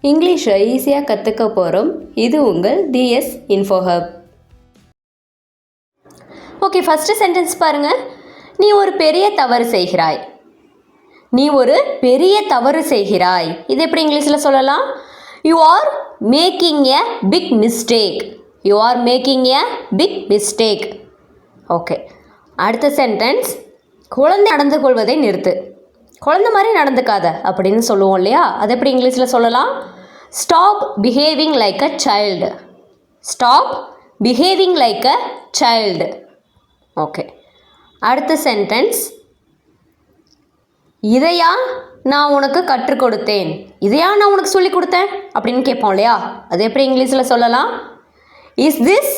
இங்கிலீஷை ஈஸியாக கற்றுக்க போகிறோம். இது உங்கள் டிஎஸ் இன்ஃபோஹப். ஓகே, ஃபஸ்ட்டு சென்டென்ஸ் பாருங்கள். நீ ஒரு பெரிய தவறு செய்கிறாய். நீ ஒரு பெரிய தவறு செய்கிறாய். இது எப்படி இங்கிலீஷில் சொல்லலாம்? You are making a big mistake. You are making a big mistake. Okay, அடுத்த சென்டென்ஸ். குழந்தை நடந்து கொள்வதை நிறுத்து. குழந்தை மாதிரி நடந்துக்காத அப்படின்னு சொல்லுவோம் இல்லையா? அது எப்படி இங்கிலீஷில் சொல்லலாம்? ஸ்டாப் பிஹேவிங் லைக் அ சைல்டு. ஸ்டாப் பிஹேவிங் லைக் அ சைல்டு. ஓகே, அடுத்த சென்டென்ஸ். இதையா நான் உனக்கு கற்றுக் கொடுத்தேன். இதையா நான் உனக்கு சொல்லி கொடுத்தேன் அப்படின்னு கேட்போம் இல்லையா? அது எப்படி இங்கிலீஷில் சொல்லலாம்? Is this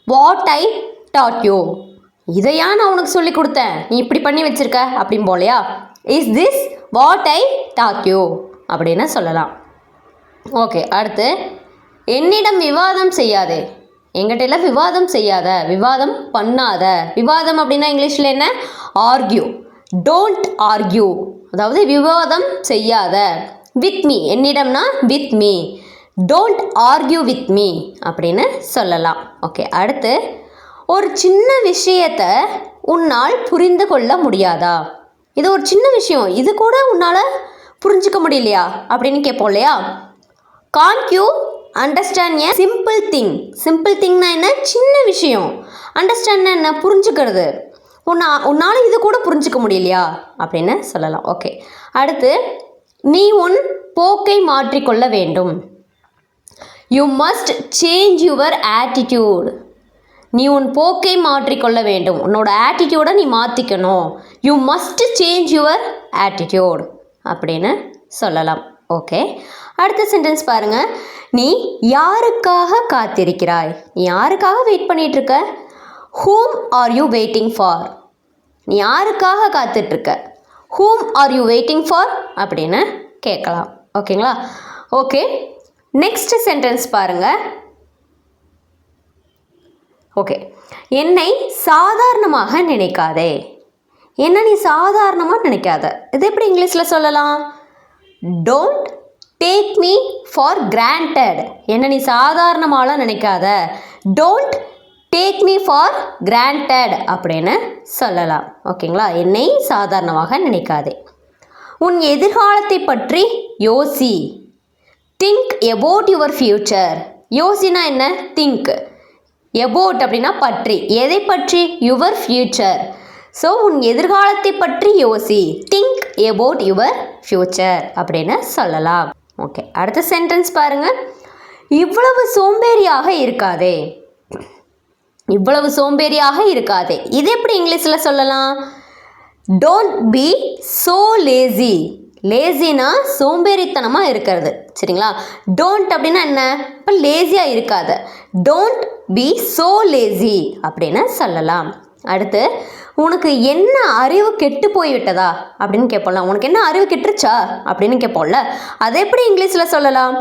what I taught you. இதையா நான் உனக்கு சொல்லி கொடுத்தேன், நீ இப்படி பண்ணி வச்சிருக்க அப்படின்னு போலையா? Is this what I taught you அப்படின்னு சொல்லலாம். ஓகே, அடுத்து. என்னிடம் விவாதம் செய்யாதே. எங்கிட்ட விவாதம் செய்யாத, விவாதம் பண்ணாத. விவாதம் அப்படின்னா இங்கிலீஷில் என்ன? ஆர்கியூ. டோன்ட் ஆர்கியூ, அதாவது விவாதம் செய்யாத. வித் மீ, என்னிடம்னா with me. Don't argue with me அப்படின்னு சொல்லலாம். ஓகே, அடுத்து. ஒரு சின்ன விஷயத்தை உன்னால் புரிந்து கொள்ள முடியாதா? இது ஒரு சின்ன விஷயம், இது கூட உன்னால் புரிஞ்சுக்க முடியலையா அப்படின்னு கேட்போம் இல்லையா? Can't you understand a simple thing. Simple திங்னா என்ன? சின்ன விஷயம். அண்டர்ஸ்டாண்ட்னா என்ன? புரிஞ்சுக்கிறது. உன்னால் இது கூட புரிஞ்சுக்க முடியலையா அப்படின்னு சொல்லலாம். ஓகே, அடுத்து. நீ உன் போக்கை மாற்றிக்கொள்ள வேண்டும். You must change your attitude. நீ உன் போக்கை மாற்றிக்கொள்ள வேண்டும். உன்னோட ஆட்டிடியூடை நீ மாற்றிக்கணும். You must change your attitude அப்படின்னு சொல்லலாம். ஓகே, அடுத்த சென்டென்ஸ் பாருங்கள். நீ யாருக்காக காத்திருக்கிறாய்? நீ யாருக்காக வெயிட் பண்ணிகிட்ருக்க? Whom are you waiting for. நீ யாருக்காக காத்துட்ருக்க? Whom are you waiting for அப்படின்னு கேட்கலாம். ஓகேங்களா? ஓகே, நெக்ஸ்ட் சென்டென்ஸ் பாருங்கள். ஓகே, என்னை சாதாரணமாக நினைக்காதே. என்ன நீ சாதாரணமாக நினைக்காத. இது எப்படி இங்கிலீஷில் சொல்லலாம்? Don't take me for granted. என்ன நீ சாதாரணமாலாம் நினைக்காத. Don't take me for granted அப்படின்னு சொல்லலாம். ஓகேங்களா? என்னை சாதாரணமாக நினைக்காதே. உன் எதிர்காலத்தை பற்றி யோசி. Think about your future. யோசினா என்ன? திங்க். அபவுட் அப்படின்னா பற்றி. எதை பற்றி? Your future. ஸோ உன் எதிர்காலத்தை பற்றி யோசி. திங்க் அபவுட் யுவர் ஃப்யூச்சர் அப்படின்னு சொல்லலாம். ஓகே, அடுத்த சென்டென்ஸ் பாருங்கள். இவ்வளவு சோம்பேறியாக இருக்காதே. இவ்வளவு சோம்பேறியாக இருக்காதே. இது எப்படி இங்கிலீஷில் சொல்லலாம்? Don't be so lazy. லேசினா சோம்பேறித்தனமாக இருக்கிறது. சரிங்களா? டோன்ட் அப்படின்னா என்ன? இப்போ லேசியாக இருக்காத. டோன்ட் பி ஸோ லேசி அப்படின்னு சொல்லலாம். அடுத்து. உனக்கு என்ன அறிவு கெட்டு போய்விட்டதா அப்படின்னு கேட்போம்ல. உனக்கு என்ன அறிவு கெட்டுருச்சா அப்படின்னு கேட்போம்ல. அதை எப்படி இங்கிலீஷில் சொல்லலாம்?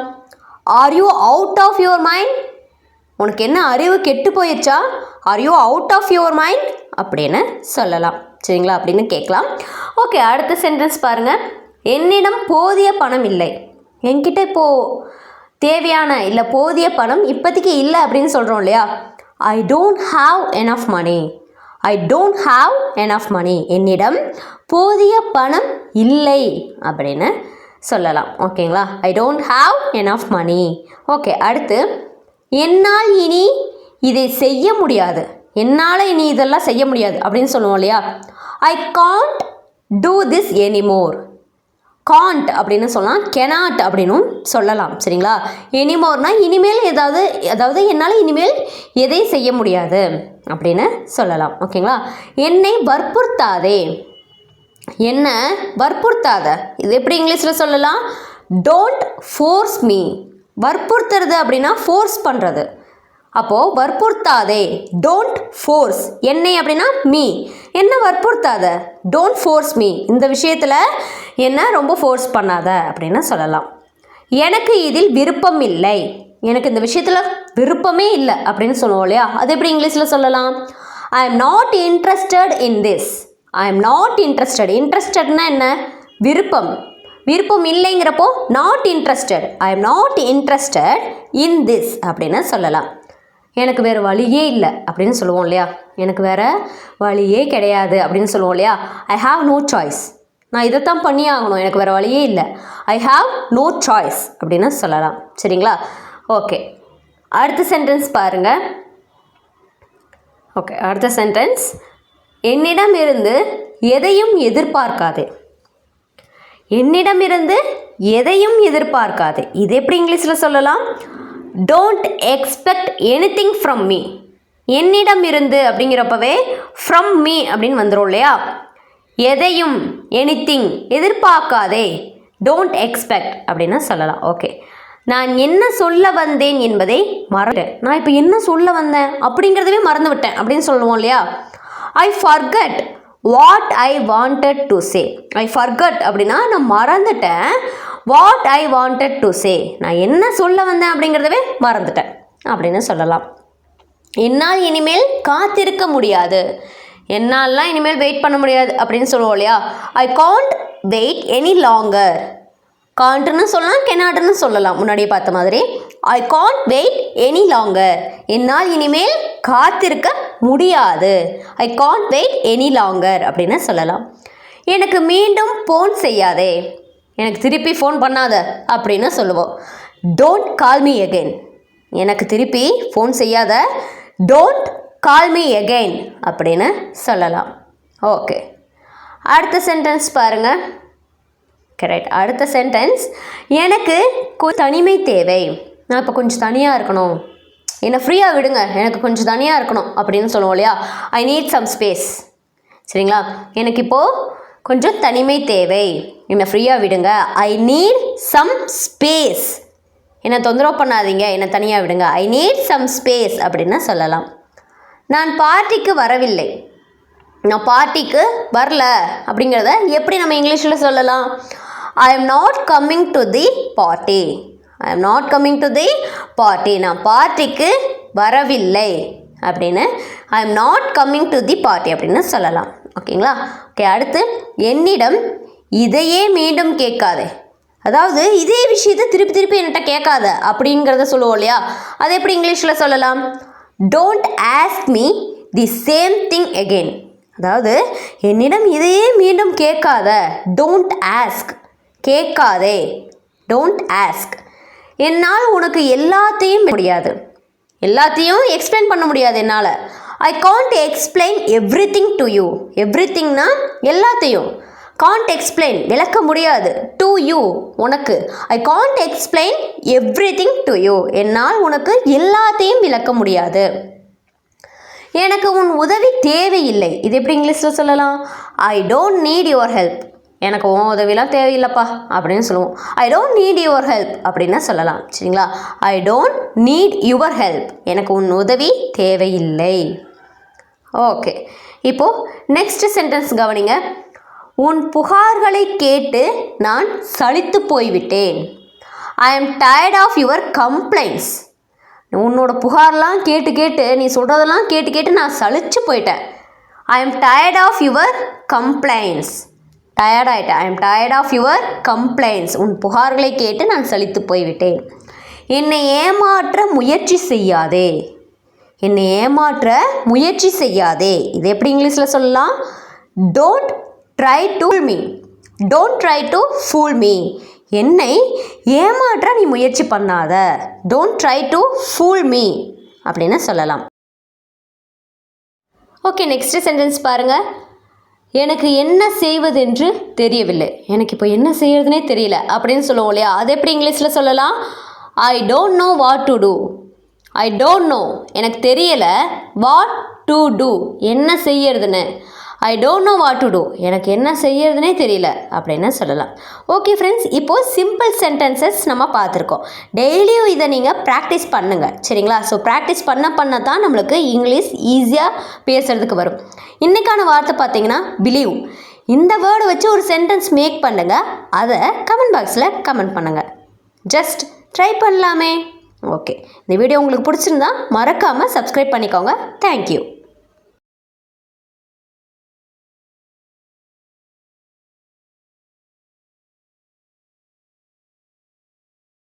Are you out of your mind. உனக்கு என்ன அறிவு கெட்டு போயிடுச்சா? Are you out of your mind அப்படின்னு சொல்லலாம். சரிங்களா? அப்படின்னு கேட்கலாம். ஓகே, அடுத்த சென்டென்ஸ் பாருங்கள். என்னிடம் போதிய பணம் இல்லை. என்கிட்ட இப்போது தேவையான இல்லை போதிய பணம் இப்போதைக்கு இல்லை அப்படின்னு சொல்கிறோம் இல்லையா? I don't have enough money. I don't have enough money. என்னிடம் போதிய பணம் இல்லை அப்படின்னு சொல்லலாம். ஓகேங்களா? I don't have enough money. Okay, அடுத்து. என்னால் இனி இதை செய்ய முடியாது. என்னால் இனி இதெல்லாம் செய்ய முடியாது அப்படின்னு சொல்லுவோம் இல்லையா? I can't do this anymore. Can't அப்படின்னு சொல்லலாம், கெனாட் அப்படின்னும் சொல்லலாம். சரிங்களா? எனிமோர்னா இனிமேல் ஏதாவது, அதாவது என்னால் இனிமேல் எதை செய்ய முடியாது அப்படின்னு சொல்லலாம். ஓகேங்களா? என்னை வற்புறுத்தாதே. என்ன வற்புறுத்தாத. இது எப்படி இங்கிலீஷில் சொல்லலாம்? Don't force me. வற்புறுத்துறது அப்படின்னா ஃபோர்ஸ் பண்ணுறது. அப்போது வற்புறுத்தாதே. Don't force. என்னை அப்படின்னா மீ. என்ன வற்புறுத்தாத. Don't force me. இந்த விஷயத்தில் என்ன ரொம்ப ஃபோர்ஸ் பண்ணாத அப்படின்னு சொல்லலாம். எனக்கு இதில் விருப்பம் இல்லை. எனக்கு இந்த விஷயத்தில் விருப்பமே இல்லை அப்படின்னு சொல்லுவோம் இல்லையா? அது எப்படி இங்கிலீஷில் சொல்லலாம்? I am not interested in this. I am not interested. இன்ட்ரெஸ்டட்னா என்ன? விருப்பம். விருப்பம் இல்லைங்கிறப்போ not interested, I am not interested in this அப்படின்னு சொல்லலாம். எனக்கு வேறு வழியே இல்லை அப்படின்னு சொல்லுவோம் இல்லையா, எனக்கு வேறு வழியே கிடையாது அப்படின்னு சொல்லுவோம் இல்லையா, ஐ ஹாவ் நோ சாய்ஸ், நான் இதைத்தான் பண்ணி ஆகணும், எனக்கு வேறு வழியே இல்லை, ஐ ஹாவ் நோ சாய்ஸ் அப்படின்னு சொல்லலாம். சரிங்களா? ஓகே, அடுத்த சென்டென்ஸ் பாருங்கள். ஓகே, அடுத்த சென்டென்ஸ், என்னிடமிருந்து எதையும் எதிர்பார்க்காதே. என்னிடமிருந்து எதையும் எதிர்பார்க்காதே, இது எப்படி இங்கிலீஷில் சொல்லலாம்? Don't expect anything from me. என்னிடமிருந்து அப்படிங்கிறப்பவே ஃப்ரம் மீ அப்படின்னு வந்துடும் இல்லையா. எதையும் எனிதிங் எதிர்பார்க்காதே, டோன்ட் எக்ஸ்பெக்ட் அப்படின்னு சொல்லலாம். ஓகே, நான் என்ன சொல்ல வந்தேன் என்பதை மறந்துட்டேன். நான் இப்போ என்ன சொல்ல வந்தேன் அப்படிங்கிறதவே மறந்து விட்டேன் அப்படின்னு சொல்லுவோம் இல்லையா. I forgot what I wanted to say. I forgot அப்படின்னா நான் மறந்துட்டேன். What I wanted to say, நான் என்ன சொல்ல வந்தேன் அப்படிங்கிறதவே மறந்துட்டேன் அப்படின்னு சொல்லலாம். என்னால் இனிமேல் காத்திருக்க முடியாது. என்னால்லாம் இனிமேல் வெயிட் பண்ண முடியாது அப்படின்னு சொல்லுவோம் இல்லையா. I can't wait any longer. காண்ட்னு சொல்லலாம், கெனாட்னு சொல்லலாம், முன்னாடியே பார்த்த மாதிரி. I can't wait any longer, என்னால் இனிமேல் காத்திருக்க முடியாது. I can't wait any longer அப்படின்னு சொல்லலாம். எனக்கு மீண்டும் ஃபோன் செய்யாதே, எனக்கு திருப்பி ஃபோன் பண்ணாத அப்படின்னு சொல்லுவோம். டோன்ட் கால் மீ அகெயின், எனக்கு திருப்பி ஃபோன் செய்யாத, டோன்ட் கால் மீ அகெயின் அப்படின்னு சொல்லலாம். ஓகே, அடுத்த சென்டென்ஸ் பாருங்கள். கரெக்ட், அடுத்த சென்டென்ஸ், எனக்கு தனிமை தேவை. நான் இப்போ கொஞ்சம் தனியாக இருக்கணும், என்னை ஃப்ரீயாக விடுங்க, எனக்கு கொஞ்சம் தனியாக இருக்கணும் அப்படின்னு சொல்லுவோம் இல்லையா. I need some space. சரிங்களா, எனக்கு இப்போது கொஞ்சம் தனிமை தேவை, என்னை ஃப்ரீயாக விடுங்க. ஐ நீட் சம் ஸ்பேஸ், என்னை தொந்தரவு பண்ணாதீங்க, என்னை தனியாக விடுங்க. ஐ நீட் சம் ஸ்பேஸ் அப்படின்னு சொல்லலாம். நான் பார்ட்டிக்கு வரவில்லை, நான் பார்ட்டிக்கு வரல அப்படிங்கிறத எப்படி நம்ம இங்கிலீஷில் சொல்லலாம்? I am not coming to the party. I am not coming to the party, நான் பார்ட்டிக்கு வரவில்லை அப்படின்னு ஐ am not coming to the party அப்படின்னு சொல்லலாம். ஓகேங்களா? ஓகே, அடுத்து, என்னிடம் இதையே மீண்டும் கேட்காதே. அதாவது இதே விஷயத்தை திருப்பி திருப்பி என்கிட்ட கேட்காத அப்படிங்கிறத சொல்லுவோம் இல்லையா. அது எப்படி இங்கிலீஷில் சொல்லலாம்? Don't ask me the same thing again. அதாவது என்னிடம் இதையே மீண்டும் கேட்காத, டோன்ட் ஆஸ்க், கேட்காதே, டோன்ட் ஆஸ்க். என்னால் உனக்கு எல்லாத்தையும் முடியாது, எல்லாத்தையும் எக்ஸ்பிளைன் பண்ண முடியாது என்னால். I can't explain everything to you. Every திங்னா எல்லாத்தையும், காண்ட் எக்ஸ்பிளைன் விளக்க முடியாது, டு யூ உனக்கு. I can't explain everything to you, என்னால் உனக்கு எல்லாத்தையும் விளக்க முடியாது. எனக்கு உன் உதவி தேவையில்லை. இது எப்படி இங்கிலீஷில் சொல்லலாம்? I don't need your help. எனக்கு உன் உதவிலாம் தேவையில்லைப்பா அப்படின்னு சொல்லுவோம். I don't need your help அப்படின்னு சொல்லலாம். சரிங்களா? I don't need your help, எனக்கு உன் உதவி தேவையில்லை. ஓகே, இப்போது நெக்ஸ்ட் சென்டென்ஸ் கவனிங்க. உன் புகார்களை கேட்டு நான் சலித்து போய்விட்டேன். I am tired of your complaints. உன்னோட புகார்லாம் கேட்டு கேட்டு, நீ சொல்கிறதெல்லாம் கேட்டு கேட்டு நான் சலிச்சு போயிட்டேன். I am tired of your complaints, tired ஆகிட்டேன். I am tired of your complaints, உன் புகார்களை கேட்டு நான் சலித்து போய்விட்டேன். என்னை ஏமாற்ற முயற்சி செய்யாதே. என்னை ஏமாற்ற முயற்சி செய்யாதே, இது எப்படி இங்கிலீஷில் சொல்லலாம்? Don't try to pool me. Don't try to pool me, என்னை ஏமாற்ற நீ முயற்சி பண்ணாத, don't try to pool me அப்படின்னு சொல்லலாம். ஓகே, நெக்ஸ்ட் சென்டென்ஸ் பாருங்கள். எனக்கு என்ன செய்வதென்று தெரியவில்லை. எனக்கு இப்போ என்ன செய்யறதுனே தெரியல அப்படின்னு சொல்லுவோம் இல்லையா. அது எப்படி இங்கிலீஷில் சொல்லலாம்? I don't know what to do. I don't know, எனக்கு தெரியலை. வாட் டு டூ, என்ன செய்யறதுன்னு. I don't know what to do, எனக்கு என்ன செய்யறதுனே தெரியல அப்படின்னு சொல்லலாம். ஓகே ஃப்ரெண்ட்ஸ், இப்போது சிம்பிள் சென்டென்சஸ் நம்ம பார்த்துருக்கோம். டெய்லியும் இதை நீங்கள் ப்ராக்டிஸ் பண்ணுங்கள். சரிங்களா? ஸோ ப்ராக்டிஸ் பண்ண தான் நம்மளுக்கு இங்கிலீஷ் ஈஸியாக பேசுகிறதுக்கு வரும். இன்றைக்கான வார்த்தை பார்த்தீங்கன்னா பிலீவ். இந்த வேர்டை வச்சு ஒரு சென்டென்ஸ் மேக் பண்ணுங்கள். அதை கமெண்ட் பாக்ஸில் கமெண்ட் பண்ணுங்கள். ஜஸ்ட் ட்ரை பண்ணலாமே. ஓகே, இந்த வீடியோ உங்களுக்கு பிடிச்சிருந்தா மறக்காமல் சப்ஸ்கிரைப் பண்ணிக்கோங்க. தேங்க்யூ.